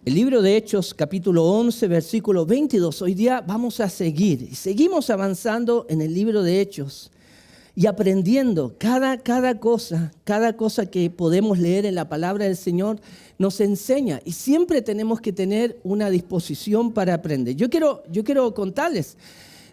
El libro de Hechos, capítulo 11, versículo 22. Hoy día vamos a seguir. Seguimos avanzando en el libro de Hechos y aprendiendo cada cosa que podemos leer en la palabra del Señor nos enseña. Y siempre tenemos que tener una disposición para aprender. Yo quiero contarles,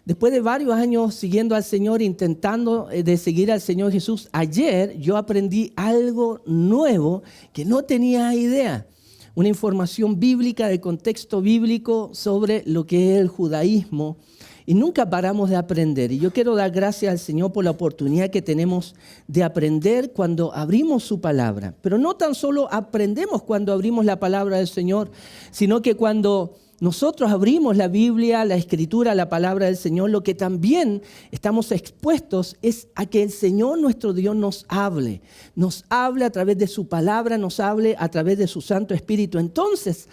después de varios años siguiendo al Señor, intentando de seguir al Señor Jesús, ayer yo aprendí algo nuevo que no tenía idea. Una información bíblica, de contexto bíblico sobre lo que es el judaísmo. Y nunca paramos de aprender. Y yo quiero dar gracias al Señor por la oportunidad que tenemos de aprender cuando abrimos su palabra. Pero no tan solo aprendemos cuando abrimos la palabra del Señor, sino que cuando nosotros abrimos la Biblia, la Escritura, la palabra del Señor, lo que también estamos expuestos es a que el Señor nuestro Dios nos hable a través de su palabra, nos hable a través de su Santo Espíritu. Entonces,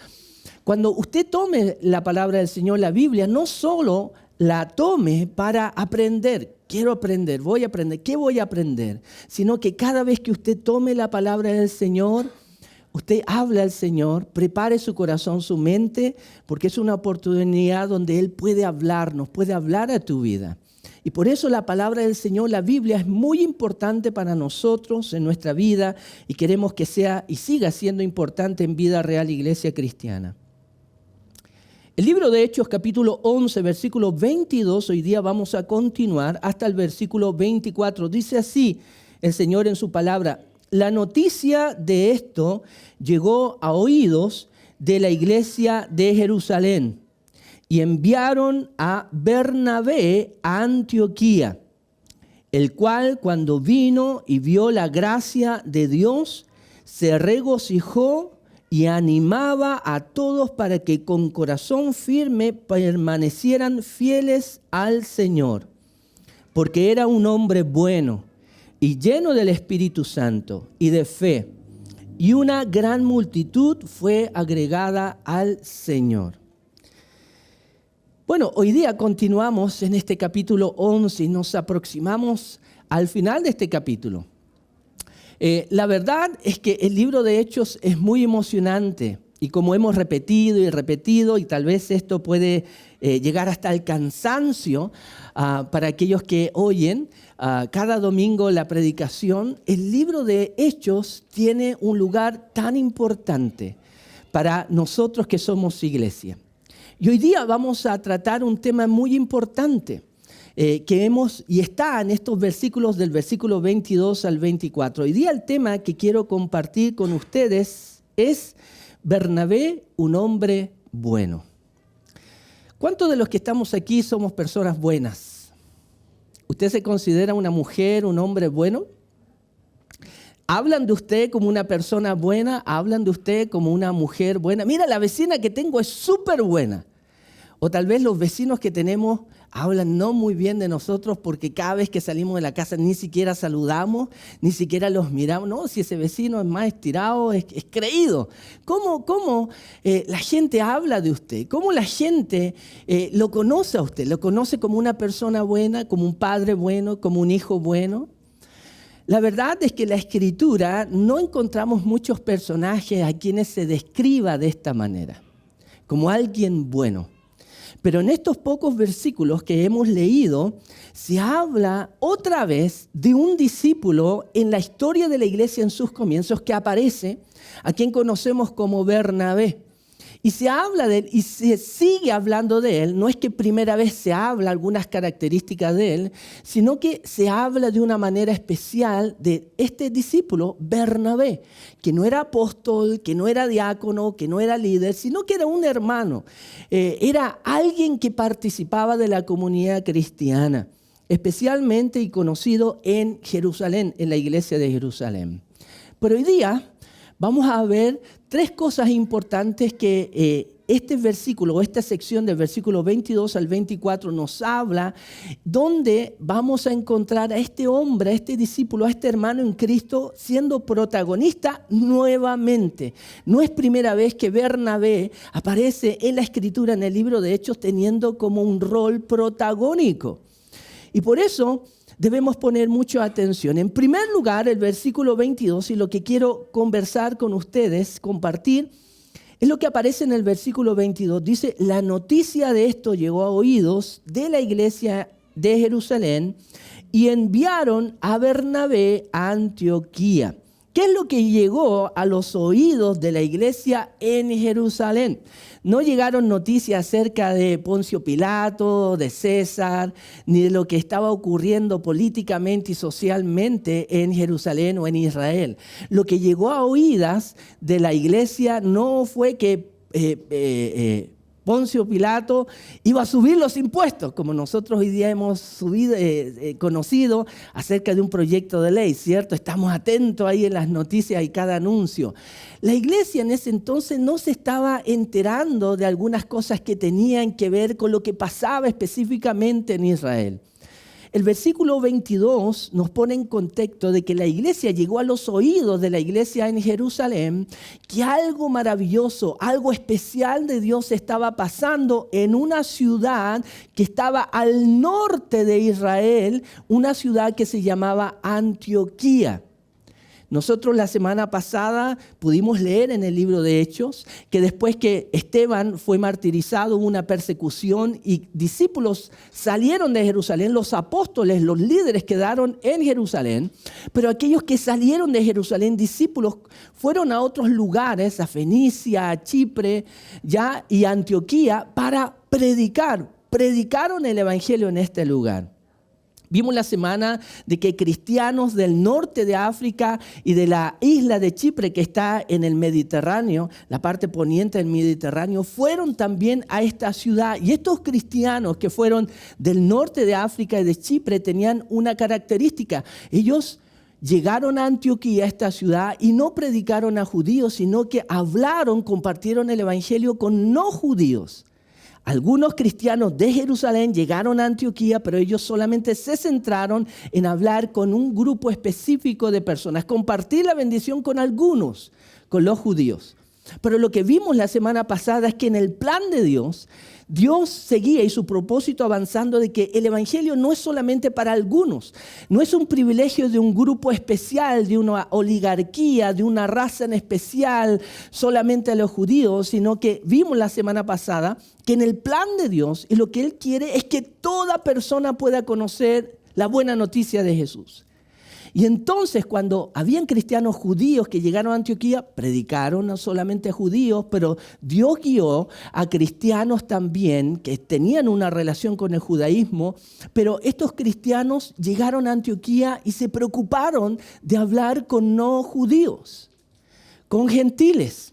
cuando usted tome la palabra del Señor, la Biblia, no solo la tome para aprender, quiero aprender, voy a aprender, ¿qué voy a aprender? Sino que cada vez que usted tome la palabra del Señor, usted habla al Señor, prepare su corazón, su mente, porque es una oportunidad donde Él puede hablarnos, puede hablar a tu vida. Y por eso la palabra del Señor, la Biblia, es muy importante para nosotros en nuestra vida y queremos que sea y siga siendo importante en Vida Real Iglesia Cristiana. El libro de Hechos, capítulo 11, versículo 22, hoy día vamos a continuar hasta el versículo 24. Dice así el Señor en su palabra: la noticia de esto llegó a oídos de la iglesia de Jerusalén y enviaron a Bernabé a Antioquía, el cual cuando vino y vio la gracia de Dios, se regocijó y animaba a todos para que con corazón firme permanecieran fieles al Señor, porque era un hombre bueno y lleno del Espíritu Santo y de fe, y una gran multitud fue agregada al Señor. Bueno, hoy día continuamos en este capítulo 11 y nos aproximamos al final de este capítulo. La verdad es que el libro de Hechos es muy emocionante y como hemos repetido y tal vez esto puede llegar hasta el cansancio para aquellos que oyen cada domingo la predicación, el libro de Hechos tiene un lugar tan importante para nosotros que somos iglesia. Y hoy día vamos a tratar un tema muy importante que vemos y está en estos versículos del versículo 22 al 24. Hoy día el tema que quiero compartir con ustedes es Bernabé, un hombre bueno. ¿Cuántos de los que estamos aquí somos personas buenas? ¿Usted se considera una mujer, un hombre bueno? ¿Hablan de usted como una persona buena? ¿Hablan de usted como una mujer buena? Mira, la vecina que tengo es súper buena. O tal vez los vecinos que tenemos hablan no muy bien de nosotros porque cada vez que salimos de la casa ni siquiera saludamos, ni siquiera los miramos. No, si ese vecino es más estirado, es creído. ¿Cómo la gente habla de usted? ¿Cómo la gente lo conoce a usted? ¿Lo conoce como una persona buena, como un padre bueno, como un hijo bueno? La verdad es que en la Escritura no encontramos muchos personajes a quienes se describa de esta manera, como alguien bueno. Pero en estos pocos versículos que hemos leído, se habla otra vez de un discípulo en la historia de la iglesia en sus comienzos que aparece, a quien conocemos como Bernabé. Y se habla de él y se sigue hablando de él. No es que primera vez se habla algunas características de él, sino que se habla de una manera especial de este discípulo, Bernabé, que no era apóstol, que no era diácono, que no era líder, sino que era un hermano. Era alguien que participaba de la comunidad cristiana, especialmente y conocido en Jerusalén, en la iglesia de Jerusalén. Pero hoy día vamos a ver tres cosas importantes que este versículo, o esta sección del versículo 22 al 24 nos habla, donde vamos a encontrar a este hombre, a este discípulo, a este hermano en Cristo siendo protagonista nuevamente. No es primera vez que Bernabé aparece en la Escritura, en el libro de Hechos, teniendo como un rol protagónico. Y por eso debemos poner mucha atención. En primer lugar, el versículo 22, y lo que quiero conversar con ustedes, compartir, Es lo que aparece en el versículo 22. Dice, la noticia de esto llegó a oídos de la iglesia de Jerusalén y enviaron a Bernabé a Antioquía. ¿Qué es lo que llegó a los oídos de la iglesia en Jerusalén? No llegaron noticias acerca de Poncio Pilato, de César, ni de lo que estaba ocurriendo políticamente y socialmente en Jerusalén o en Israel. Lo que llegó a oídas de la iglesia no fue que Poncio Pilato iba a subir los impuestos, como nosotros hoy día hemos conocido acerca de un proyecto de ley, ¿cierto? Estamos atentos ahí en las noticias y cada anuncio. La iglesia en ese entonces no se estaba enterando de algunas cosas que tenían que ver con lo que pasaba específicamente en Israel. El versículo 22 nos pone en contexto de que la iglesia llegó a los oídos de la iglesia en Jerusalén, que algo maravilloso, algo especial de Dios estaba pasando en una ciudad que estaba al norte de Israel, una ciudad que se llamaba Antioquía. Nosotros la semana pasada pudimos leer en el libro de Hechos que después que Esteban fue martirizado hubo una persecución y discípulos salieron de Jerusalén, los apóstoles, los líderes quedaron en Jerusalén, pero aquellos que salieron de Jerusalén, discípulos, fueron a otros lugares, a Fenicia, a Chipre y a Antioquía para predicar. Predicaron el evangelio en este lugar. Vimos la semana de que cristianos del norte de África y de la isla de Chipre, que está en el Mediterráneo, la parte poniente del Mediterráneo, fueron también a esta ciudad. Y estos cristianos que fueron del norte de África y de Chipre tenían una característica. Ellos llegaron a Antioquía, esta ciudad, y no predicaron a judíos, sino que compartieron el evangelio con no judíos. Algunos cristianos de Jerusalén llegaron a Antioquía, pero ellos solamente se centraron en hablar con un grupo específico de personas, compartir la bendición con algunos, con los judíos. Pero lo que vimos la semana pasada es que en el plan de Dios, Dios seguía y su propósito avanzando de que el evangelio no es solamente para algunos, no es un privilegio de un grupo especial, de una oligarquía, de una raza en especial, solamente a los judíos, sino que vimos la semana pasada que en el plan de Dios y lo que Él quiere es que toda persona pueda conocer la buena noticia de Jesús. Y entonces cuando habían cristianos judíos que llegaron a Antioquía, predicaron no solamente a judíos, pero Dios guió a cristianos también que tenían una relación con el judaísmo, pero estos cristianos llegaron a Antioquía y se preocuparon de hablar con no judíos, con gentiles.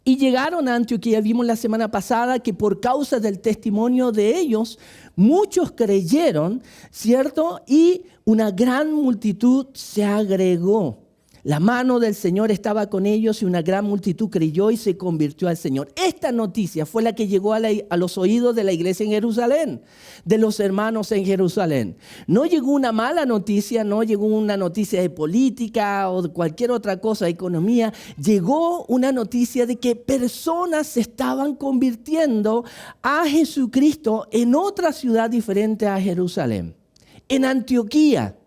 Y llegaron a Antioquía, vimos la semana pasada que por causa del testimonio de ellos, muchos creyeron, ¿cierto? Y una gran multitud se agregó. La mano del Señor estaba con ellos y una gran multitud creyó y se convirtió al Señor. Esta noticia fue la que llegó a los oídos de la iglesia en Jerusalén, de los hermanos en Jerusalén. No llegó una mala noticia, no llegó una noticia de política o de cualquier otra cosa, de economía. Llegó una noticia de que personas se estaban convirtiendo a Jesucristo en otra ciudad diferente a Jerusalén, en Antioquía.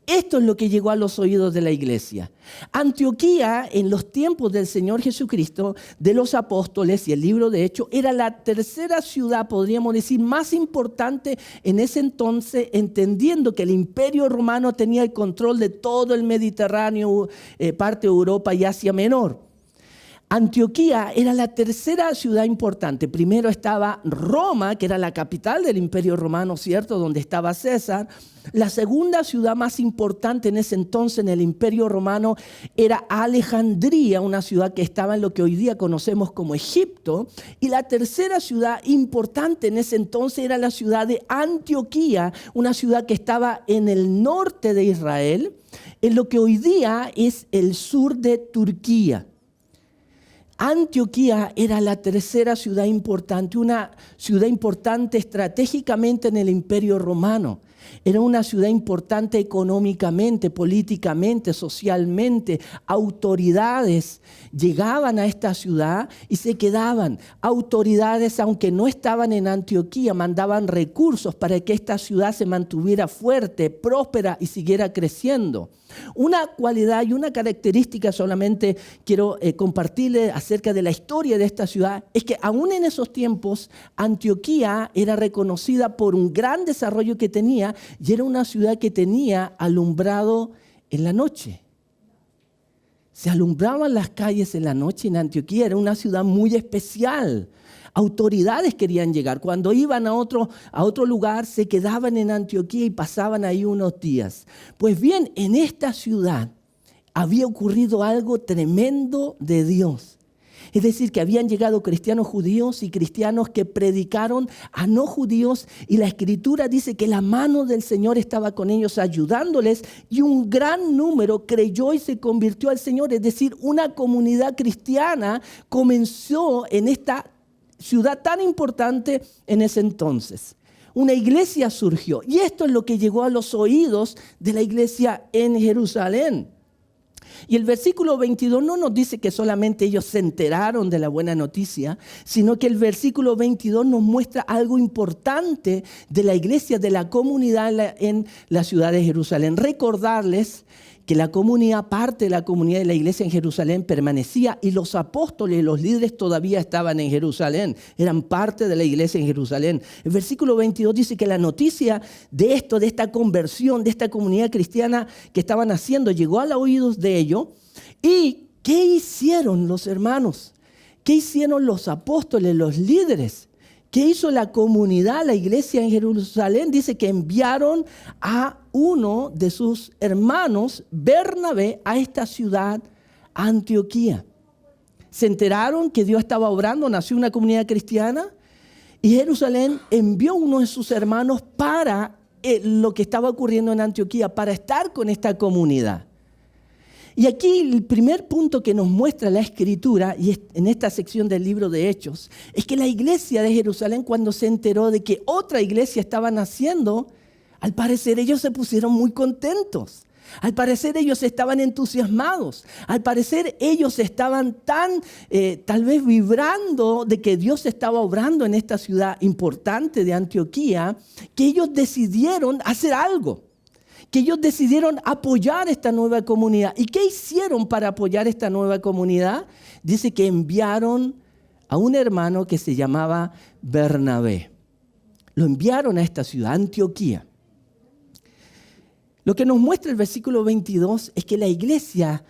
Esto es lo que llegó a los oídos de la iglesia. Antioquía, en los tiempos del Señor Jesucristo, de los apóstoles y el libro de Hechos, era la tercera ciudad, podríamos decir, más importante en ese entonces, entendiendo que el Imperio Romano tenía el control de todo el Mediterráneo, parte de Europa y Asia Menor. Antioquía era la tercera ciudad importante. Primero estaba Roma, que era la capital del Imperio Romano, ¿cierto? Donde estaba César. La segunda ciudad más importante en ese entonces en el Imperio Romano era Alejandría, una ciudad que estaba en lo que hoy día conocemos como Egipto. Y la tercera ciudad importante en ese entonces era la ciudad de Antioquía, una ciudad que estaba en el norte de Israel, en lo que hoy día es el sur de Turquía. Antioquía era la tercera ciudad importante, una ciudad importante estratégicamente en el Imperio Romano. Era una ciudad importante económicamente, políticamente, socialmente. Autoridades llegaban a esta ciudad y se quedaban. Autoridades, aunque no estaban en Antioquía, mandaban recursos para que esta ciudad se mantuviera fuerte, próspera y siguiera creciendo. Una cualidad y una característica solamente quiero compartirles acerca de la historia de esta ciudad es que aún en esos tiempos Antioquía era reconocida por un gran desarrollo que tenía y era una ciudad que tenía alumbrado en la noche. Se alumbraban las calles en la noche en Antioquía, era una ciudad muy especial. Autoridades querían llegar. Cuando iban a otro lugar, se quedaban en Antioquía y pasaban ahí unos días. Pues bien, en esta ciudad había ocurrido algo tremendo de Dios. Es decir, que habían llegado cristianos judíos y cristianos que predicaron a no judíos y la Escritura dice que la mano del Señor estaba con ellos ayudándoles y un gran número creyó y se convirtió al Señor. Es decir, una comunidad cristiana comenzó en esta ciudad tan importante en ese entonces. Una iglesia surgió y esto es lo que llegó a los oídos de la iglesia en Jerusalén. Y el versículo 22 no nos dice que solamente ellos se enteraron de la buena noticia, sino que el versículo 22 nos muestra algo importante de la iglesia, de la comunidad en la ciudad de Jerusalén. Recordarles que la comunidad, parte de la comunidad de la iglesia en Jerusalén permanecía y los apóstoles y los líderes todavía estaban en Jerusalén, eran parte de la iglesia en Jerusalén. El versículo 22 dice que la noticia de esto, de esta conversión, de esta comunidad cristiana que estaban haciendo, llegó a los oídos de ellos. ¿Y qué hicieron los hermanos? ¿Qué hicieron los apóstoles, los líderes? ¿Qué hizo la comunidad, la iglesia en Jerusalén? Dice que enviaron a uno de sus hermanos, Bernabé, a esta ciudad, Antioquía. Se enteraron que Dios estaba obrando, nació una comunidad cristiana y Jerusalén envió a uno de sus hermanos para lo que estaba ocurriendo en Antioquía, para estar con esta comunidad. Y aquí el primer punto que nos muestra la Escritura, y en esta sección del libro de Hechos, es que la iglesia de Jerusalén, cuando se enteró de que otra iglesia estaba naciendo, al parecer ellos se pusieron muy contentos. Al parecer ellos estaban entusiasmados. Al parecer ellos estaban tal vez vibrando de que Dios estaba obrando en esta ciudad importante de Antioquía, que ellos decidieron hacer algo. Que ellos decidieron apoyar esta nueva comunidad. ¿Y qué hicieron para apoyar esta nueva comunidad? Dice que enviaron a un hermano que se llamaba Bernabé. Lo enviaron a esta ciudad, Antioquía. Lo que nos muestra el versículo 22 es que la iglesia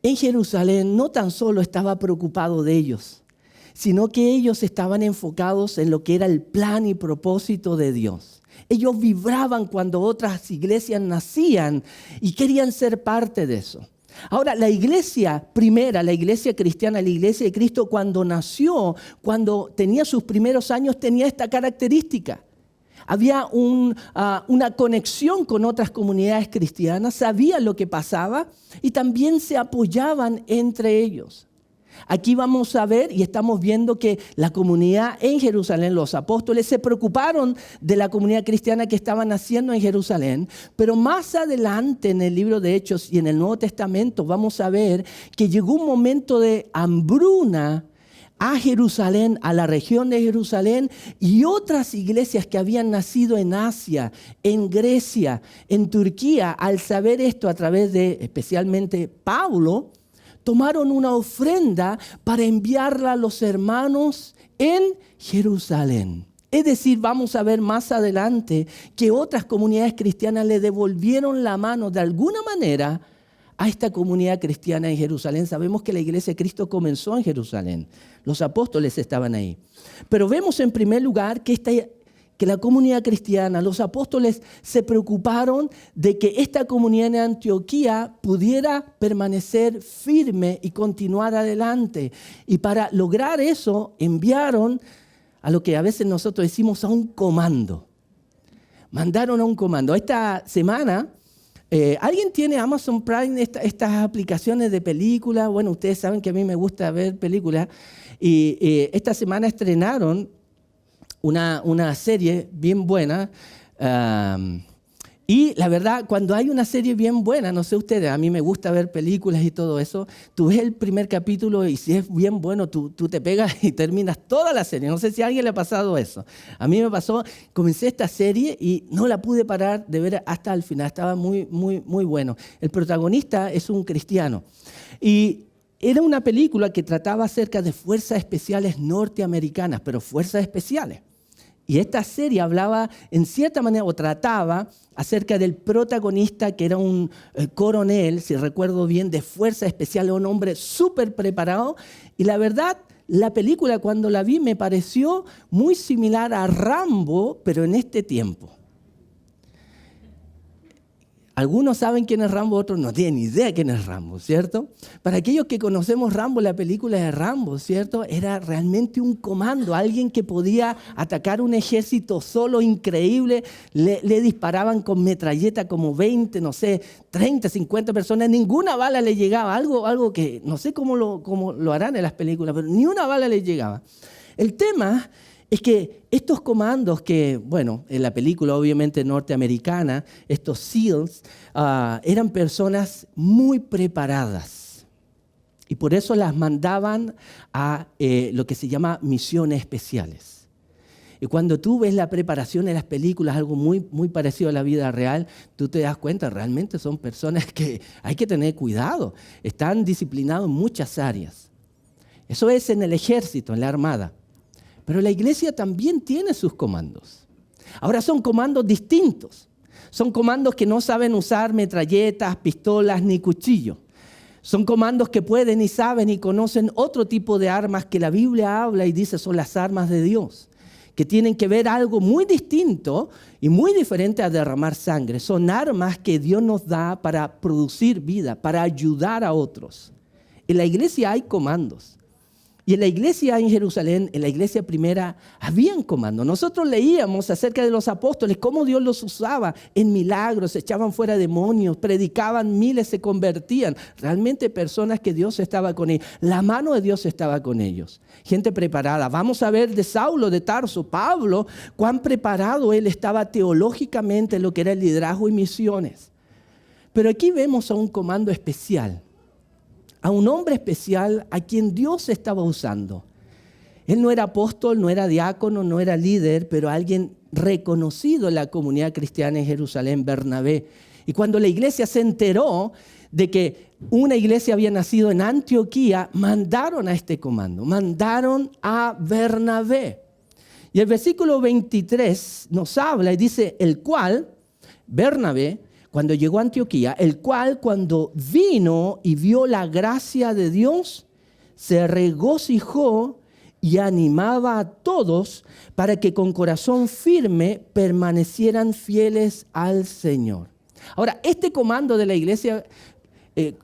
en Jerusalén no tan solo estaba preocupado de ellos, sino que ellos estaban enfocados en lo que era el plan y propósito de Dios. Ellos vibraban cuando otras iglesias nacían y querían ser parte de eso. Ahora, la iglesia primera, la iglesia cristiana, la iglesia de Cristo, cuando nació, cuando tenía sus primeros años, tenía esta característica. Había una conexión con otras comunidades cristianas, sabían lo que pasaba y también se apoyaban entre ellos. Aquí vamos a ver y estamos viendo que la comunidad en Jerusalén, los apóstoles se preocuparon de la comunidad cristiana que estaba naciendo en Jerusalén, pero más adelante en el libro de Hechos y en el Nuevo Testamento vamos a ver que llegó un momento de hambruna a Jerusalén, a la región de Jerusalén y otras iglesias que habían nacido en Asia, en Grecia, en Turquía, al saber esto a través de especialmente Pablo, tomaron una ofrenda para enviarla a los hermanos en Jerusalén. Es decir, vamos a ver más adelante que otras comunidades cristianas le devolvieron la mano de alguna manera a esta comunidad cristiana en Jerusalén. Sabemos que la iglesia de Cristo comenzó en Jerusalén. Los apóstoles estaban ahí. Pero vemos en primer lugar que la comunidad cristiana, los apóstoles se preocuparon de que esta comunidad en Antioquía pudiera permanecer firme y continuar adelante. Y para lograr eso enviaron a lo que a veces nosotros decimos a un comando. Mandaron a un comando. Esta semana, ¿alguien tiene Amazon Prime, estas aplicaciones de películas? Bueno, ustedes saben que a mí me gusta ver películas. Y esta semana estrenaron una serie bien buena Y la verdad, cuando hay una serie bien buena, no sé ustedes, a mí me gusta ver películas y todo eso, tú ves el primer capítulo y si es bien bueno, tú te pegas y terminas toda la serie. No sé si a alguien le ha pasado eso. A mí me pasó, comencé esta serie y no la pude parar de ver hasta el final. Estaba muy, muy, muy bueno. El protagonista es un cristiano y era una película que trataba acerca de fuerzas especiales norteamericanas, pero fuerzas especiales. Y esta serie hablaba, en cierta manera, o trataba acerca del protagonista, que era un coronel, si recuerdo bien, de fuerza especial, un hombre súper preparado. Y la verdad, la película cuando la vi me pareció muy similar a Rambo, pero en este tiempo. Algunos saben quién es Rambo, otros no tienen idea quién es Rambo, ¿cierto? Para aquellos que conocemos Rambo, la película de Rambo, ¿cierto? Era realmente un comando, alguien que podía atacar un ejército solo, increíble. Le disparaban con metralleta como 20, no sé, 30, 50 personas. Ninguna bala le llegaba, algo que no sé cómo lo harán en las películas, pero ni una bala le llegaba. El tema es que estos comandos que, bueno, en la película obviamente norteamericana, estos SEALs, eran personas muy preparadas. Y por eso las mandaban a lo que se llama misiones especiales. Y cuando tú ves la preparación en las películas, algo muy, muy parecido a la vida real, tú te das cuenta, realmente son personas que hay que tener cuidado. Están disciplinados en muchas áreas. Eso es en el ejército, en la armada. Pero la iglesia también tiene sus comandos. Ahora son comandos distintos. Son comandos que no saben usar metralletas, pistolas ni cuchillos. Son comandos que pueden y saben y conocen otro tipo de armas que la Biblia habla y dice son las armas de Dios, que tienen que ver algo muy distinto y muy diferente a derramar sangre. Son armas que Dios nos da para producir vida, para ayudar a otros. En la iglesia hay comandos. Y en la iglesia en Jerusalén, en la iglesia primera, habían comandos. Nosotros leíamos acerca de los apóstoles, cómo Dios los usaba en milagros, echaban fuera demonios, predicaban, miles se convertían. Realmente personas que Dios estaba con ellos. La mano de Dios estaba con ellos. Gente preparada. Vamos a ver de Saulo de Tarso, Pablo, cuán preparado él estaba teológicamente en lo que era el liderazgo y misiones. Pero aquí vemos a un comando especial. A un hombre especial a quien Dios estaba usando. Él no era apóstol, no era diácono, no era líder, pero alguien reconocido en la comunidad cristiana en Jerusalén, Bernabé. Y cuando la iglesia se enteró de que una iglesia había nacido en Antioquía, mandaron a este comando, mandaron a Bernabé. Y el versículo 23 nos habla y dice, el cual, Bernabé, cuando llegó a Antioquía, el cual cuando vino y vio la gracia de Dios, se regocijó y animaba a todos para que con corazón firme permanecieran fieles al Señor. Ahora, este comando de la iglesia,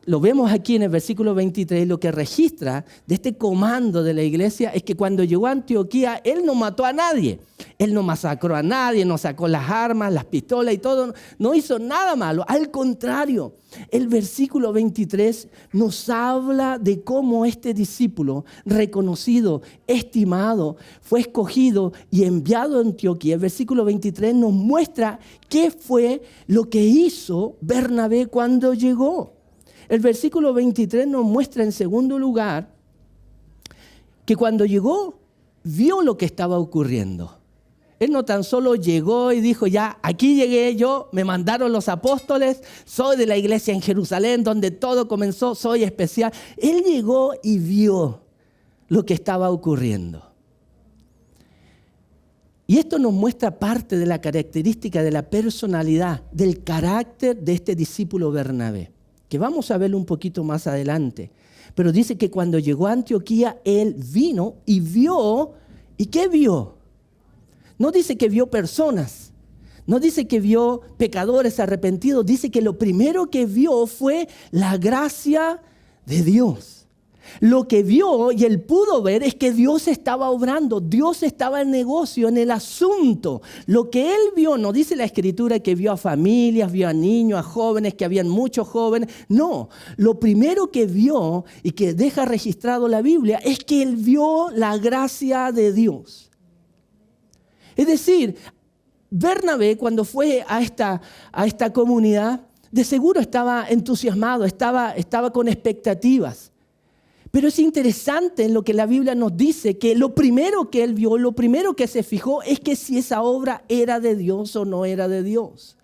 lo vemos aquí en el versículo 23, lo que registra de este comando de la iglesia es que cuando llegó a Antioquía, él no mató a nadie. Él no masacró a nadie, no sacó las armas, las pistolas y todo. No hizo nada malo. Al contrario, el versículo 23 nos habla de cómo este discípulo reconocido, estimado, fue escogido y enviado a Antioquía. El versículo 23 nos muestra qué fue lo que hizo Bernabé cuando llegó. El versículo 23 nos muestra en segundo lugar que cuando llegó, vio lo que estaba ocurriendo. Él no tan solo llegó y dijo, ya, aquí llegué yo, me mandaron los apóstoles, soy de la iglesia en Jerusalén, donde todo comenzó, soy especial. Él llegó y vio lo que estaba ocurriendo. Y esto nos muestra parte de la característica de la personalidad, del carácter de este discípulo Bernabé, que vamos a verlo un poquito más adelante. Pero dice que cuando llegó a Antioquía, él vino y vio. ¿Y qué vio? No dice que vio personas, no dice que vio pecadores arrepentidos, dice que lo primero que vio fue la gracia de Dios. Lo que vio y él pudo ver es que Dios estaba obrando, Dios estaba en negocio, en el asunto. Lo que él vio, no dice la Escritura que vio a familias, vio a niños, a jóvenes, que habían muchos jóvenes. No, lo primero que vio y que deja registrado la Biblia es que él vio la gracia de Dios. Es decir, Bernabé, cuando fue a esta comunidad, de seguro estaba entusiasmado, estaba con expectativas. Pero es interesante en lo que la Biblia nos dice, que lo primero que él vio, lo primero que se fijó es que si esa obra era de Dios o no era de Dios.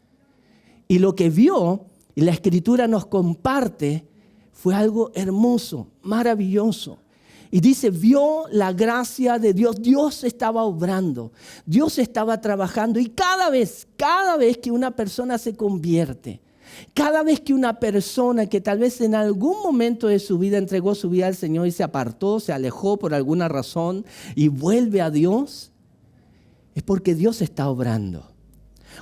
Y lo que vio, y la Escritura nos comparte, fue algo hermoso, maravilloso. Y dice, vio la gracia de Dios. Dios estaba obrando, Dios estaba trabajando. Y cada vez que una persona se convierte, cada vez que una persona que tal vez en algún momento de su vida entregó su vida al Señor y se apartó, se alejó por alguna razón y vuelve a Dios, es porque Dios está obrando.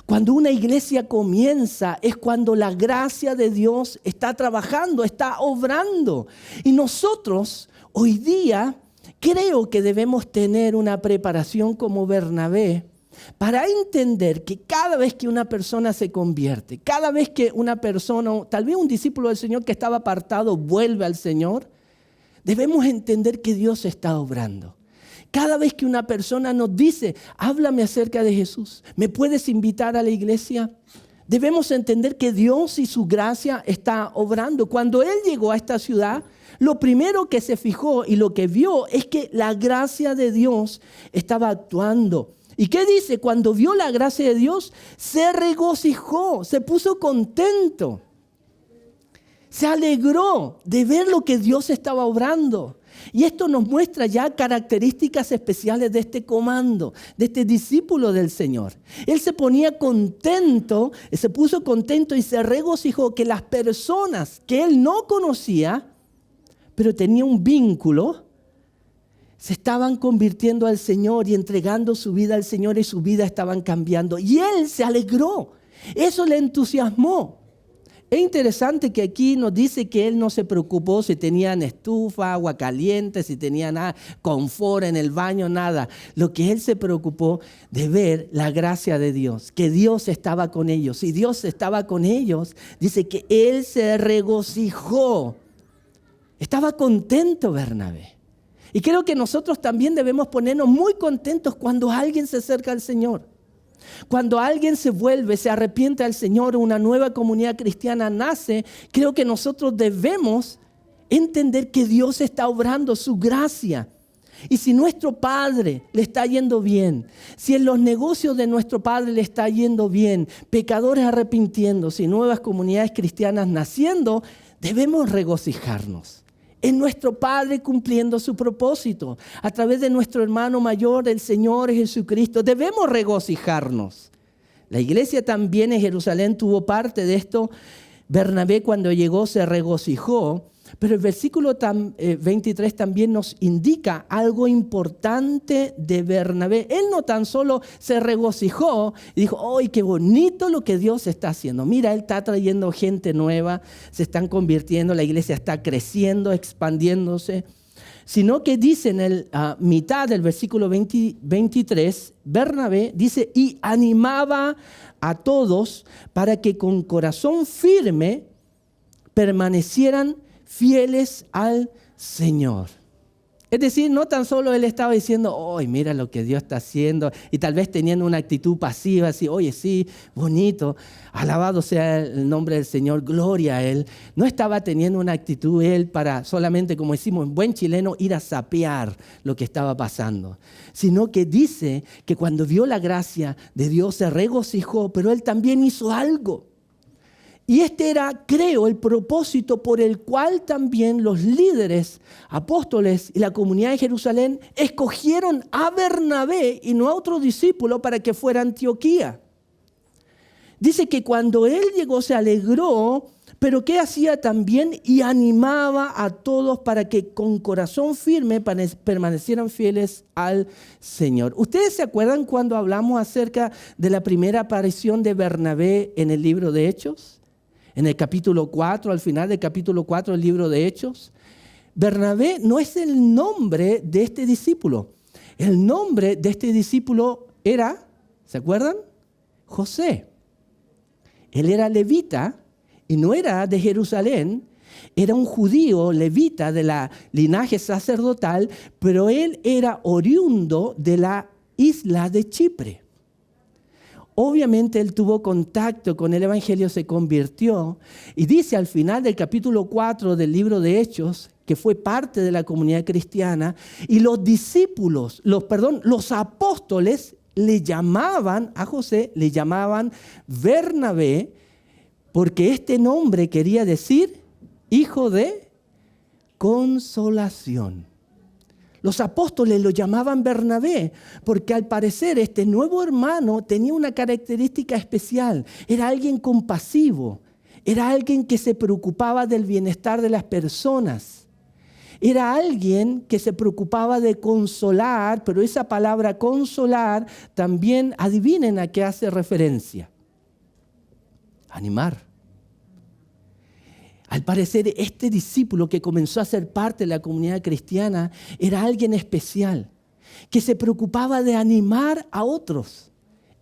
Cuando una iglesia comienza es cuando la gracia de Dios está trabajando, está obrando. Y nosotros hoy día creo que debemos tener una preparación como Bernabé para entender que cada vez que una persona se convierte, cada vez que una persona, tal vez un discípulo del Señor que estaba apartado, vuelve al Señor, debemos entender que Dios está obrando. Cada vez que una persona nos dice, háblame acerca de Jesús, ¿me puedes invitar a la iglesia? Debemos entender que Dios y su gracia está obrando. Cuando él llegó a esta ciudad, lo primero que se fijó y lo que vio es que la gracia de Dios estaba actuando. ¿Y qué dice? Cuando vio la gracia de Dios, se regocijó, se puso contento. Se alegró de ver lo que Dios estaba obrando. Y esto nos muestra ya características especiales de este comando, de este discípulo del Señor. Él se ponía contento, se puso contento y se regocijó que las personas que él no conocía, pero tenía un vínculo, se estaban convirtiendo al Señor y entregando su vida al Señor y su vida estaban cambiando. Y él se alegró, eso le entusiasmó. Es interesante que aquí nos dice que él no se preocupó si tenían estufa, agua caliente, si tenían nada, confort en el baño, nada. Lo que él se preocupó de ver la gracia de Dios, que Dios estaba con ellos. Y Dios estaba con ellos, dice que él se regocijó. Estaba contento Bernabé. Y creo que nosotros también debemos ponernos muy contentos cuando alguien se acerca al Señor. Cuando alguien se vuelve, se arrepiente al Señor, una nueva comunidad cristiana nace, creo que nosotros debemos entender que Dios está obrando su gracia. Y si nuestro Padre le está yendo bien, si en los negocios de nuestro Padre le está yendo bien, pecadores arrepintiéndose y nuevas comunidades cristianas naciendo, debemos regocijarnos en nuestro Padre cumpliendo su propósito. A través de nuestro hermano mayor, el Señor Jesucristo, debemos regocijarnos. La iglesia también en Jerusalén tuvo parte de esto. Bernabé cuando llegó se regocijó, pero el versículo 23 también nos indica algo importante de Bernabé. Él no tan solo se regocijó y dijo, ¡ay, qué bonito lo que Dios está haciendo! Mira, Él está trayendo gente nueva, se están convirtiendo, la iglesia está creciendo, expandiéndose. Sino que dice en la mitad del versículo 23, Bernabé dice, y animaba a todos para que con corazón firme permanecieran fieles al Señor. Es decir, no tan solo él estaba diciendo, ¡ay, mira lo que Dios está haciendo! Y tal vez teniendo una actitud pasiva, así, oye, sí, bonito, alabado sea el nombre del Señor, gloria a Él. No estaba teniendo una actitud él para solamente, como decimos en buen chileno, ir a sapear lo que estaba pasando. Sino que dice que cuando vio la gracia de Dios se regocijó, pero él también hizo algo. Y este era, creo, el propósito por el cual también los líderes, apóstoles y la comunidad de Jerusalén escogieron a Bernabé y no a otro discípulo para que fuera a Antioquía. Dice que cuando él llegó se alegró, pero ¿qué hacía también? Y animaba a todos para que con corazón firme permanecieran fieles al Señor. ¿Ustedes se acuerdan cuando hablamos acerca de la primera aparición de Bernabé en el libro de Hechos? En el capítulo 4, al final del capítulo 4 del libro de Hechos, Bernabé no es el nombre de este discípulo. El nombre de este discípulo era, ¿se acuerdan? José. Él era levita y no era de Jerusalén, era un judío levita de la linaje sacerdotal, pero él era oriundo de la isla de Chipre. Obviamente él tuvo contacto con el Evangelio, se convirtió y dice al final del capítulo 4 del libro de Hechos que fue parte de la comunidad cristiana y los discípulos, los apóstoles le llamaban a José, le llamaban Bernabé porque este nombre quería decir hijo de consolación. Los apóstoles lo llamaban Bernabé porque al parecer este nuevo hermano tenía una característica especial. Era alguien compasivo, era alguien que se preocupaba del bienestar de las personas. Era alguien que se preocupaba de consolar, pero esa palabra consolar también, adivinen a qué hace referencia. Animar. Al parecer, este discípulo que comenzó a ser parte de la comunidad cristiana era alguien especial, que se preocupaba de animar a otros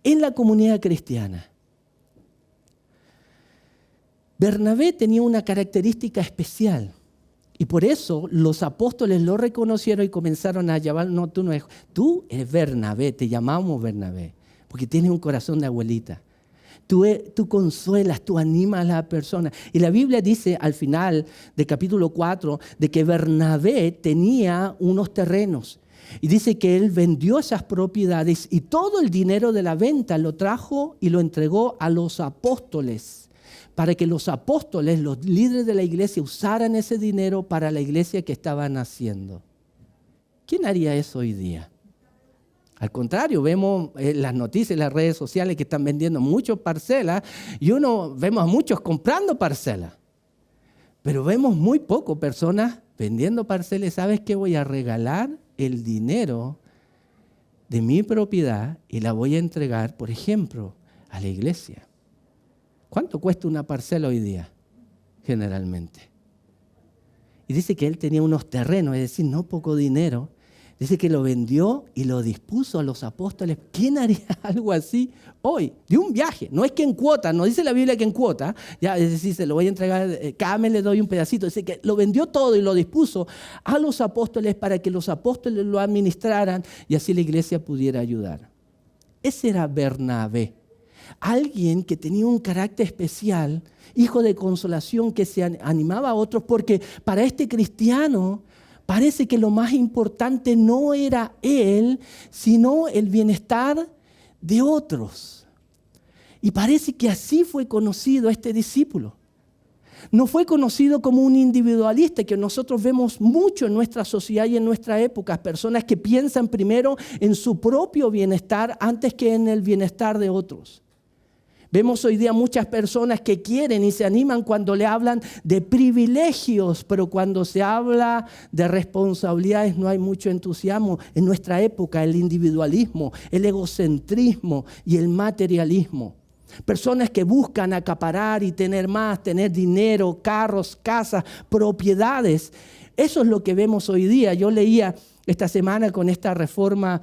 en la comunidad cristiana. Bernabé tenía una característica especial y por eso los apóstoles lo reconocieron y comenzaron a llamar, no, tú eres Bernabé, te llamamos Bernabé, porque tienes un corazón de abuelita. Tú consuelas, tú animas a la persona. Y la Biblia dice al final del capítulo 4 de que Bernabé tenía unos terrenos. Y dice que él vendió esas propiedades y todo el dinero de la venta lo trajo y lo entregó a los apóstoles. Para que los apóstoles, los líderes de la iglesia, usaran ese dinero para la iglesia que estaban haciendo. ¿Quién haría eso hoy día? Al contrario, vemos las noticias en las redes sociales que están vendiendo muchas parcelas y vemos a muchos comprando parcelas. Pero vemos muy poco personas vendiendo parcelas. ¿Sabes qué? Voy a regalar el dinero de mi propiedad y la voy a entregar, por ejemplo, a la iglesia. ¿Cuánto cuesta una parcela hoy día? Generalmente. Y dice que él tenía unos terrenos, es decir, no poco dinero. Dice que lo vendió y lo dispuso a los apóstoles. ¿Quién haría algo así hoy? De un viaje. No es que en cuota, no dice la Biblia que en cuota. Ya, es decir, se lo voy a entregar, cada mes le doy un pedacito. Dice que lo vendió todo y lo dispuso a los apóstoles para que los apóstoles lo administraran y así la iglesia pudiera ayudar. Ese era Bernabé. Alguien que tenía un carácter especial, hijo de consolación, que se animaba a otros porque para este cristiano parece que lo más importante no era él, sino el bienestar de otros. Y parece que así fue conocido este discípulo. No fue conocido como un individualista, que nosotros vemos mucho en nuestra sociedad y en nuestra época. Personas que piensan primero en su propio bienestar antes que en el bienestar de otros. Vemos hoy día muchas personas que quieren y se animan cuando le hablan de privilegios, pero cuando se habla de responsabilidades no hay mucho entusiasmo. En nuestra época el individualismo, el egocentrismo y el materialismo. Personas que buscan acaparar y tener más, tener dinero, carros, casas, propiedades. Eso es lo que vemos hoy día. Yo leía esta semana con esta reforma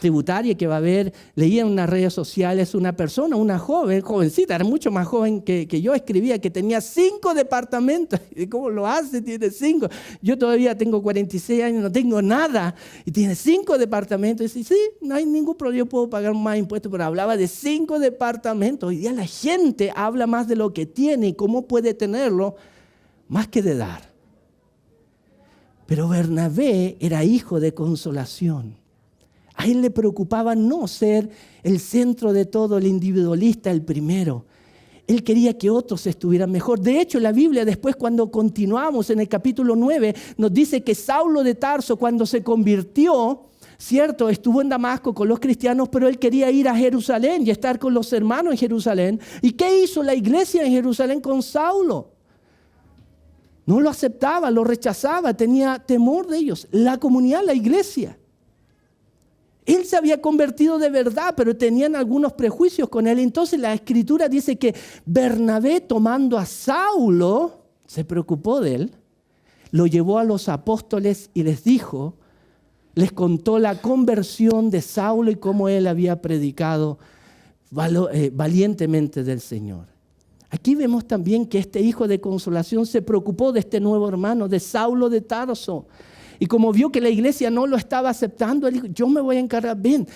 tributaria que va a haber, leía en unas redes sociales una persona, una jovencita, era mucho más joven que yo, escribía que tenía 5 departamentos. ¿Y cómo lo hace? Tiene 5. Yo todavía tengo 46 años, no tengo nada. Y tiene 5 departamentos. Y dice, sí, no hay ningún problema, yo puedo pagar más impuestos, pero hablaba de 5 departamentos. Hoy día la gente habla más de lo que tiene y cómo puede tenerlo, más que de dar. Pero Bernabé era hijo de consolación. A él le preocupaba no ser el centro de todo, el individualista, el primero. Él quería que otros estuvieran mejor. De hecho, la Biblia después, cuando continuamos en el capítulo 9, nos dice que Saulo de Tarso, cuando se convirtió, cierto, estuvo en Damasco con los cristianos, pero él quería ir a Jerusalén y estar con los hermanos en Jerusalén. ¿Y qué hizo la iglesia en Jerusalén con Saulo? No lo aceptaba, lo rechazaba, tenía temor de ellos. La comunidad, la iglesia. Él se había convertido de verdad, pero tenían algunos prejuicios con él. Entonces la Escritura dice que Bernabé, tomando a Saulo, se preocupó de él, lo llevó a los apóstoles y les contó la conversión de Saulo y cómo él había predicado valientemente del Señor. Aquí vemos también que este hijo de consolación se preocupó de este nuevo hermano, de Saulo de Tarso. Y como vio que la iglesia no lo estaba aceptando, él dijo, yo me voy a encargar, ven,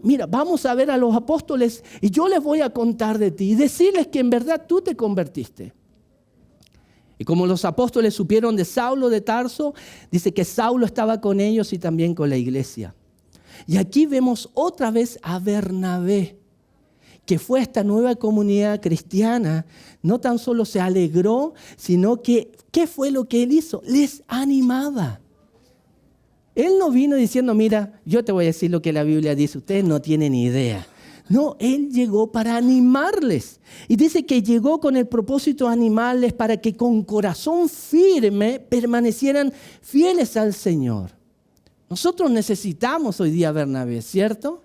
mira, vamos a ver a los apóstoles y yo les voy a contar de ti y decirles que en verdad tú te convertiste. Y como los apóstoles supieron de Saulo de Tarso, dice que Saulo estaba con ellos y también con la iglesia. Y aquí vemos otra vez a Bernabé, que fue a esta nueva comunidad cristiana. No tan solo se alegró, sino que, ¿qué fue lo que él hizo? Les animaba. Él no vino diciendo, mira, yo te voy a decir lo que la Biblia dice, ustedes no tienen ni idea. No, él llegó para animarles. Y dice que llegó con el propósito de animarles para que con corazón firme permanecieran fieles al Señor. Nosotros necesitamos hoy día Bernabé, ¿cierto?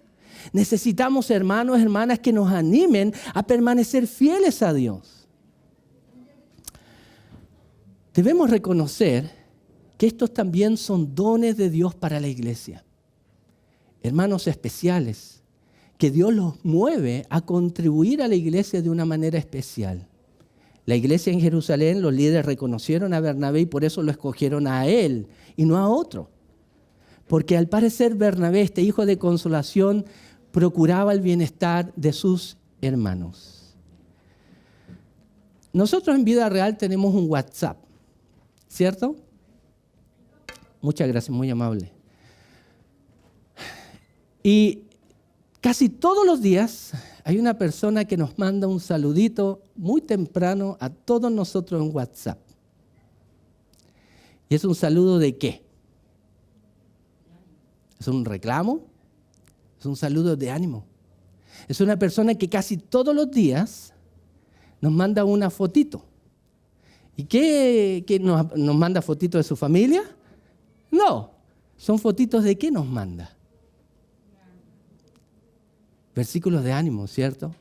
Necesitamos hermanos, hermanas que nos animen a permanecer fieles a Dios. Debemos reconocer que estos también son dones de Dios para la iglesia. Hermanos especiales, que Dios los mueve a contribuir a la iglesia de una manera especial. La iglesia en Jerusalén, los líderes reconocieron a Bernabé y por eso lo escogieron a él y no a otro. Porque al parecer Bernabé, este hijo de consolación, procuraba el bienestar de sus hermanos. Nosotros en vida real tenemos un WhatsApp, ¿cierto? Muchas gracias, muy amable. Y casi todos los días hay una persona que nos manda un saludito muy temprano a todos nosotros en WhatsApp. ¿Y es un saludo de qué? ¿Es un reclamo? Es un saludo de ánimo. Es una persona que casi todos los días nos manda una fotito. ¿Y qué nos manda fotitos de su familia? No, son fotitos de qué nos manda. Versículos de ánimo, ¿cierto?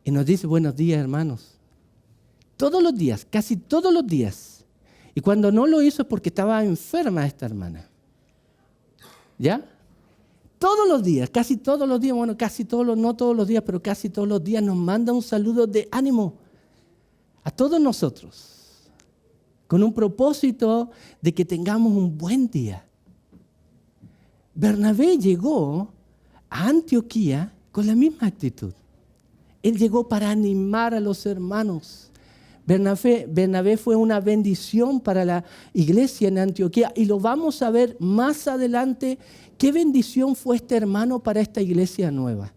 Y nos dice, buenos días, hermanos. Todos los días, casi todos los días. Y cuando no lo hizo es porque estaba enferma esta hermana. ¿Ya? Todos los días, casi todos los días, bueno, no todos los días, pero casi todos los días nos manda un saludo de ánimo a todos nosotros, con un propósito de que tengamos un buen día. Bernabé llegó a Antioquía con la misma actitud. Él llegó para animar a los hermanos. Bernabé fue una bendición para la iglesia en Antioquía y lo vamos a ver más adelante. ¿Qué bendición fue este hermano para esta iglesia nueva?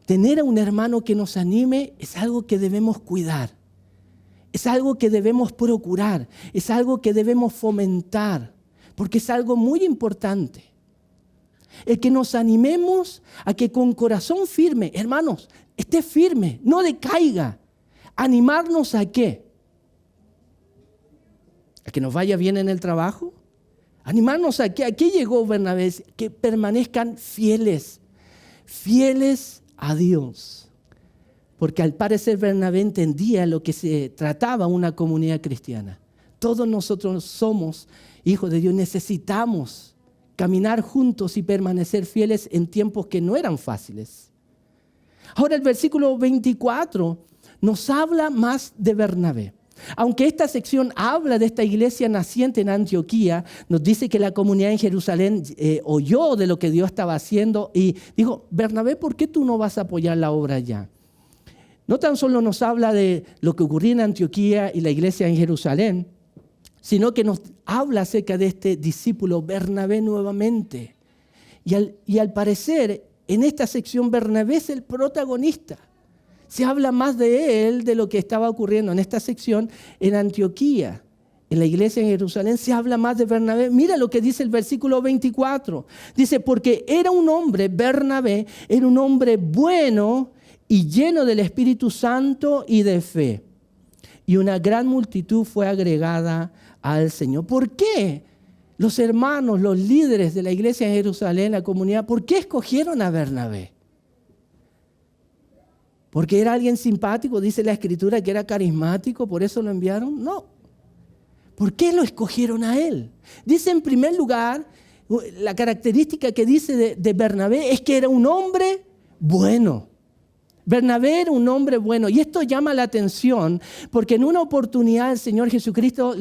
Tener a un hermano que nos anime es algo que debemos cuidar. Es algo que debemos procurar. Es algo que debemos fomentar. Porque es algo muy importante. El que nos animemos a que con corazón firme, hermanos, esté firme, no decaiga. ¿Animarnos a qué? ¿A que nos vaya bien en el trabajo? ¿Animarnos a qué? ¿A qué llegó Bernabé? Que permanezcan fieles a Dios. Porque al parecer Bernabé entendía lo que se trataba una comunidad cristiana. Todos nosotros somos hijos de Dios, necesitamos caminar juntos y permanecer fieles en tiempos que no eran fáciles. Ahora el versículo 24 nos habla más de Bernabé. Aunque esta sección habla de esta iglesia naciente en Antioquía, nos dice que la comunidad en Jerusalén oyó de lo que Dios estaba haciendo y dijo, Bernabé, ¿por qué tú no vas a apoyar la obra allá? No tan solo nos habla de lo que ocurría en Antioquía y la iglesia en Jerusalén, sino que nos habla acerca de este discípulo Bernabé nuevamente. Y al parecer, en esta sección Bernabé es el protagonista. Se habla más de él, de lo que estaba ocurriendo en esta sección en Antioquía. En la iglesia en Jerusalén se habla más de Bernabé. Mira lo que dice el versículo 24. Dice, porque era un hombre, Bernabé, era un hombre bueno y lleno del Espíritu Santo y de fe. Y una gran multitud fue agregada al Señor. ¿Por qué los hermanos, los líderes de la iglesia en Jerusalén, la comunidad, por qué escogieron a Bernabé? ¿Porque era alguien simpático? Dice la Escritura que era carismático, ¿por eso lo enviaron? No. ¿Por qué lo escogieron a él? Dice en primer lugar, la característica que dice de Bernabé es que era un hombre bueno. Bernabé era un hombre bueno. Y esto llama la atención porque en una oportunidad el Señor Jesucristo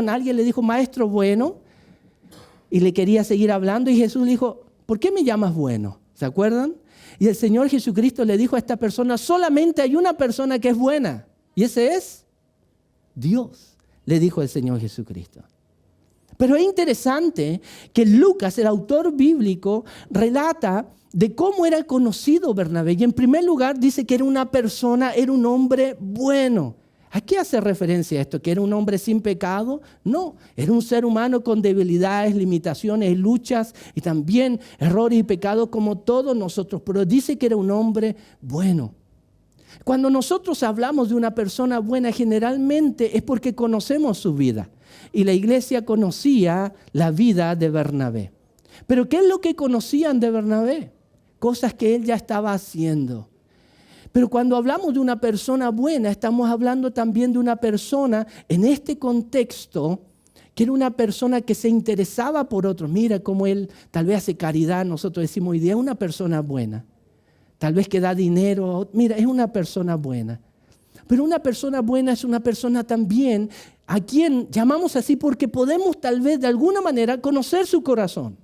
alguien le dijo, maestro bueno, y le quería seguir hablando. Y Jesús le dijo, ¿por qué me llamas bueno? ¿Se acuerdan? Y el Señor Jesucristo le dijo a esta persona, solamente hay una persona que es buena. Y ese es Dios, le dijo el Señor Jesucristo. Pero es interesante que Lucas, el autor bíblico, relata de cómo era conocido Bernabé. Y en primer lugar dice que era un hombre bueno. ¿A qué hace referencia esto? ¿Que era un hombre sin pecado? No, era un ser humano con debilidades, limitaciones, luchas y también errores y pecados como todos nosotros. Pero dice que era un hombre bueno. Cuando nosotros hablamos de una persona buena, generalmente es porque conocemos su vida. Y la iglesia conocía la vida de Bernabé. Pero ¿qué es lo que conocían de Bernabé? Cosas que él ya estaba haciendo. Pero cuando hablamos de una persona buena, estamos hablando también de una persona, en este contexto, que era una persona que se interesaba por otros. Mira cómo él tal vez hace caridad, nosotros decimos hoy día, es una persona buena. Tal vez que da dinero, mira, es una persona buena. Pero una persona buena es una persona también a quien llamamos así porque podemos tal vez de alguna manera conocer su corazón.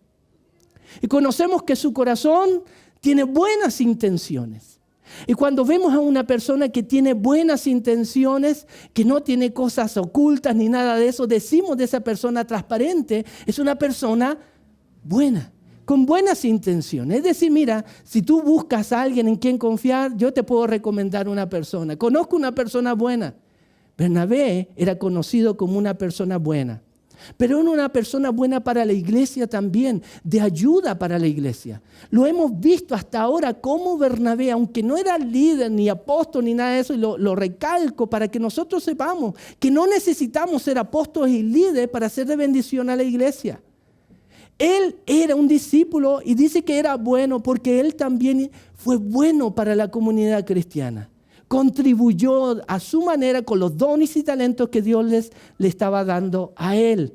Y conocemos que su corazón tiene buenas intenciones. Y cuando vemos a una persona que tiene buenas intenciones, que no tiene cosas ocultas ni nada de eso, decimos de esa persona transparente, es una persona buena, con buenas intenciones. Es decir, mira, si tú buscas a alguien en quien confiar, yo te puedo recomendar una persona. Conozco una persona buena. Bernabé era conocido como una persona buena. Pero era una persona buena para la iglesia también, de ayuda para la iglesia. Lo hemos visto hasta ahora como Bernabé, aunque no era líder ni apóstol ni nada de eso, y lo recalco para que nosotros sepamos que no necesitamos ser apóstoles y líderes para ser de bendición a la iglesia. Él era un discípulo y dice que era bueno porque él también fue bueno para la comunidad cristiana. Contribuyó a su manera con los dones y talentos que Dios le estaba dando a él.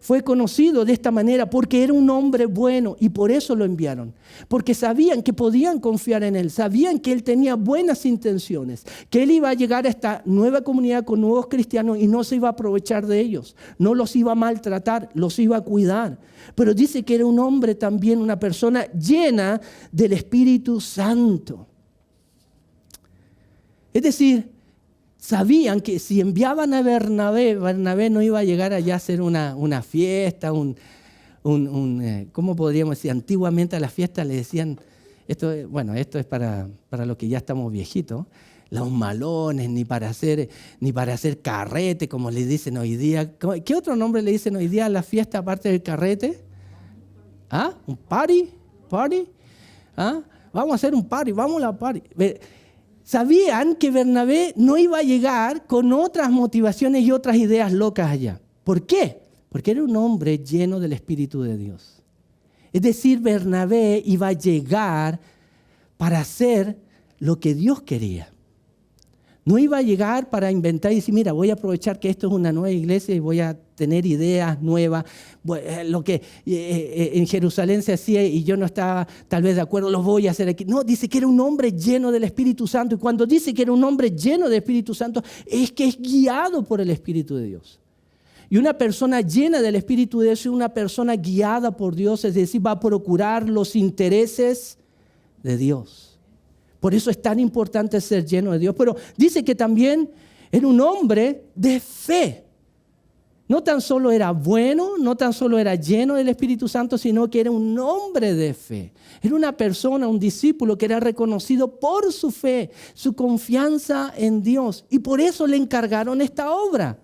Fue conocido de esta manera porque era un hombre bueno y por eso lo enviaron. Porque sabían que podían confiar en él, sabían que él tenía buenas intenciones, que él iba a llegar a esta nueva comunidad con nuevos cristianos y no se iba a aprovechar de ellos, no los iba a maltratar, los iba a cuidar. Pero dice que era un hombre también, una persona llena del Espíritu Santo. Es decir, sabían que si enviaban a Bernabé, Bernabé no iba a llegar allá a hacer una fiesta, ¿cómo podríamos decir? Antiguamente a las fiestas le decían, esto es para los que ya estamos viejitos, los malones, ni para hacer carrete, como le dicen hoy día. ¿Qué otro nombre le dicen hoy día a la fiesta aparte del carrete? ¿Ah? ¿Un party? ¿Ah? Vamos a hacer un party, vamos a la party. Sabían que Bernabé no iba a llegar con otras motivaciones y otras ideas locas allá. ¿Por qué? Porque era un hombre lleno del Espíritu de Dios. Es decir, Bernabé iba a llegar para hacer lo que Dios quería. No iba a llegar para inventar y decir, mira, voy a aprovechar que esto es una nueva iglesia y voy a tener ideas nuevas. Lo que en Jerusalén se hacía y yo no estaba tal vez de acuerdo, lo voy a hacer aquí. No, dice que era un hombre lleno del Espíritu Santo. Y cuando dice que era un hombre lleno del Espíritu Santo, es que es guiado por el Espíritu de Dios. Y una persona llena del Espíritu de Dios es una persona guiada por Dios, es decir, va a procurar los intereses de Dios. Por eso es tan importante ser lleno de Dios. Pero dice que también era un hombre de fe. No tan solo era bueno, no tan solo era lleno del Espíritu Santo, sino que era un hombre de fe. Era una persona, un discípulo que era reconocido por su fe, su confianza en Dios. Y por eso le encargaron esta obra.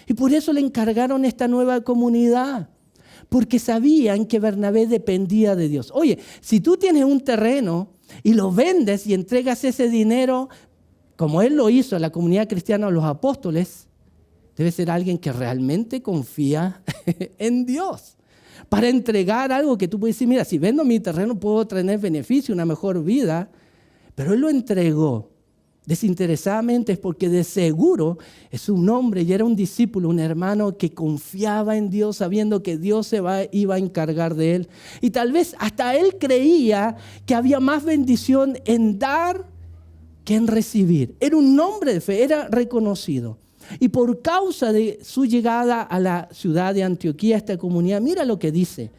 Y por eso le encargaron esta nueva comunidad. Porque sabían que Bernabé dependía de Dios. Oye, si tú tienes un terreno y lo vendes y entregas ese dinero, como él lo hizo a la comunidad cristiana, a los apóstoles, debe ser alguien que realmente confía en Dios. Para entregar algo que tú puedes decir, mira, si vendo mi terreno puedo tener beneficio, una mejor vida. Pero él lo entregó desinteresadamente, es porque de seguro es un hombre y era un discípulo, un hermano que confiaba en Dios, sabiendo que Dios iba a encargar de él. Y tal vez hasta él creía que había más bendición en dar que en recibir. Era un hombre de fe, era reconocido. Y por causa de su llegada a la ciudad de Antioquía, esta comunidad, mira lo que dice.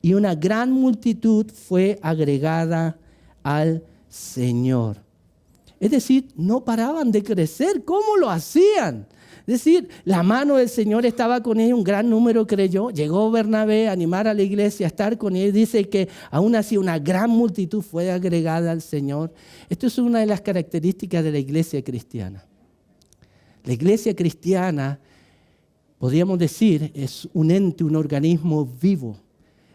Y una gran multitud fue agregada al Señor. Es decir, no paraban de crecer. ¿Cómo lo hacían? Es decir, la mano del Señor estaba con ellos, un gran número creyó. Llegó Bernabé a animar a la iglesia a estar con ellos. Dice que aún así una gran multitud fue agregada al Señor. Esto es una de las características de la iglesia cristiana. La iglesia cristiana, podríamos decir, es un ente, un organismo vivo.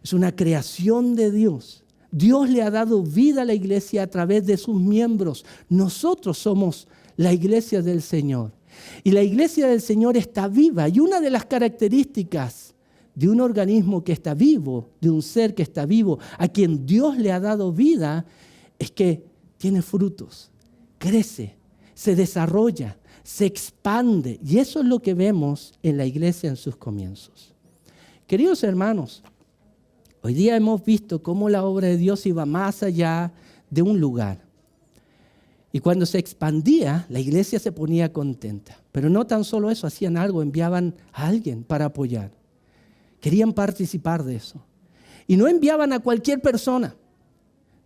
Es una creación de Dios. Dios le ha dado vida a la iglesia a través de sus miembros. Nosotros somos la iglesia del Señor. Y la iglesia del Señor está viva. Y una de las características de un organismo que está vivo, de un ser que está vivo, a quien Dios le ha dado vida, es que tiene frutos, crece, se desarrolla, se expande. Y eso es lo que vemos en la iglesia en sus comienzos. Queridos hermanos, hoy día hemos visto cómo la obra de Dios iba más allá de un lugar. Y cuando se expandía, la iglesia se ponía contenta. Pero no tan solo eso, hacían algo, enviaban a alguien para apoyar. Querían participar de eso. Y no enviaban a cualquier persona.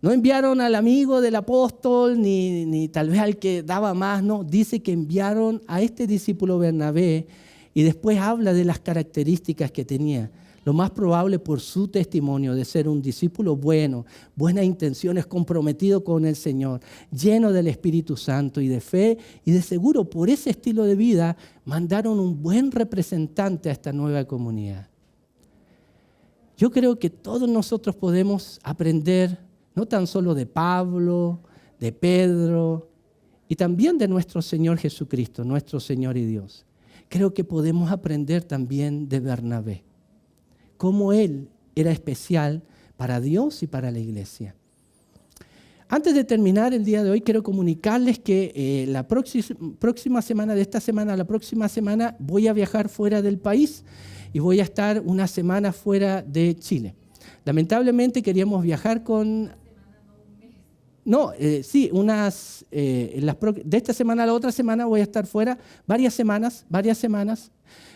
No enviaron al amigo del apóstol, ni tal vez al que daba más. No, dice que enviaron a este discípulo Bernabé y después habla de las características que tenía. Lo más probable por su testimonio de ser un discípulo bueno, buenas intenciones, comprometido con el Señor, lleno del Espíritu Santo y de fe, y de seguro por ese estilo de vida mandaron un buen representante a esta nueva comunidad. Yo creo que todos nosotros podemos aprender no tan solo de Pablo, de Pedro y también de nuestro Señor Jesucristo, nuestro Señor y Dios. Creo que podemos aprender también de Bernabé, cómo él era especial para Dios y para la iglesia. Antes de terminar el día de hoy, quiero comunicarles que la próxima semana, de esta semana a la próxima semana, voy a viajar fuera del país y voy a estar una semana fuera de Chile. Lamentablemente queríamos viajar con... de esta semana a la otra semana voy a estar fuera varias semanas.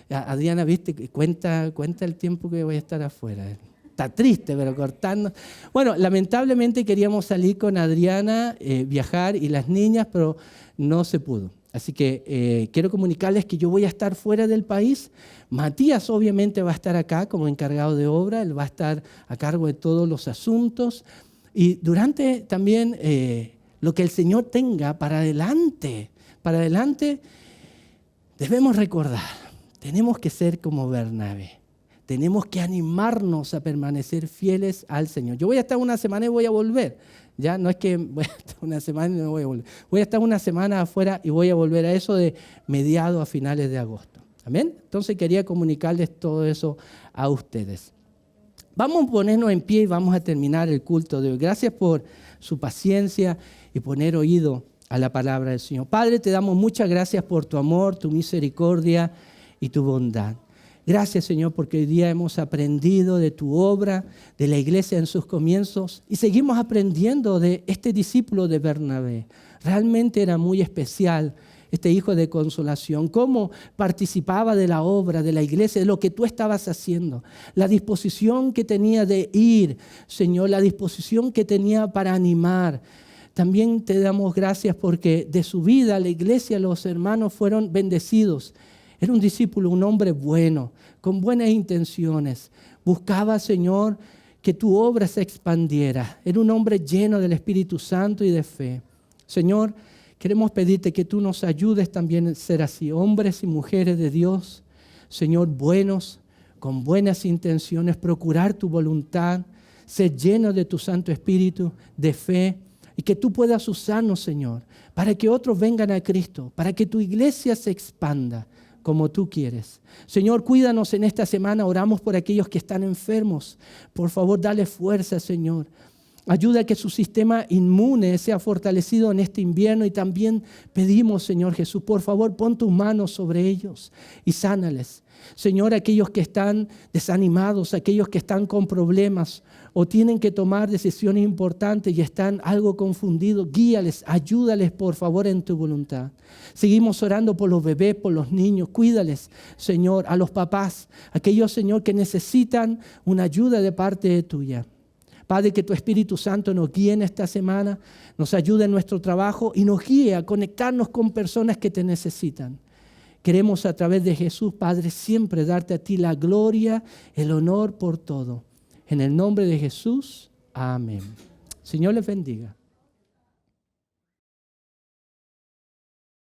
Adriana, viste, cuenta el tiempo que voy a estar afuera. Está triste, pero cortando. Bueno, lamentablemente queríamos salir con Adriana, viajar y las niñas, pero no se pudo. Así que quiero comunicarles que yo voy a estar fuera del país. Matías obviamente va a estar acá como encargado de obra, él va a estar a cargo de todos los asuntos. Y durante también lo que el Señor tenga para adelante, debemos recordar. Tenemos que ser como Bernabé. Tenemos que animarnos a permanecer fieles al Señor. Yo voy a estar una semana y voy a volver. Ya no es que voy a estar una semana y no voy a volver. Voy a estar una semana afuera y voy a volver a eso de mediados a finales de agosto. ¿Amén? Entonces quería comunicarles todo eso a ustedes. Vamos a ponernos en pie y vamos a terminar el culto de hoy. Gracias por su paciencia y poner oído a la palabra del Señor. Padre, te damos muchas gracias por tu amor, tu misericordia y tu bondad. Gracias, Señor, porque hoy día hemos aprendido de tu obra, de la iglesia en sus comienzos y seguimos aprendiendo de este discípulo de Bernabé. Realmente era muy especial este hijo de consolación, cómo participaba de la obra, de la iglesia, de lo que tú estabas haciendo, la disposición que tenía de ir, Señor, la disposición que tenía para animar. También te damos gracias porque de su vida la iglesia, los hermanos fueron bendecidos. Era un discípulo, un hombre bueno, con buenas intenciones. Buscaba, Señor, que tu obra se expandiera. Era un hombre lleno del Espíritu Santo y de fe. Señor, queremos pedirte que tú nos ayudes también a ser así, hombres y mujeres de Dios, Señor, buenos, con buenas intenciones, procurar tu voluntad, ser llenos de tu Santo Espíritu, de fe, y que tú puedas usarnos, Señor, para que otros vengan a Cristo, para que tu iglesia se expanda como tú quieres. Señor, cuídanos en esta semana, oramos por aquellos que están enfermos. Por favor, dale fuerza, Señor. Ayuda a que su sistema inmune sea fortalecido en este invierno y también pedimos, Señor Jesús, por favor, pon tus manos sobre ellos y sánales. Señor, aquellos que están desanimados, aquellos que están con problemas o tienen que tomar decisiones importantes y están algo confundidos, guíales, ayúdales por favor en tu voluntad. Seguimos orando por los bebés, por los niños, cuídales, Señor, a los papás, aquellos, Señor, que necesitan una ayuda de parte tuya. Padre, que tu Espíritu Santo nos guíe en esta semana, nos ayude en nuestro trabajo y nos guíe a conectarnos con personas que te necesitan. Queremos a través de Jesús, Padre, siempre darte a ti la gloria, el honor por todo. En el nombre de Jesús, amén. Señor les bendiga.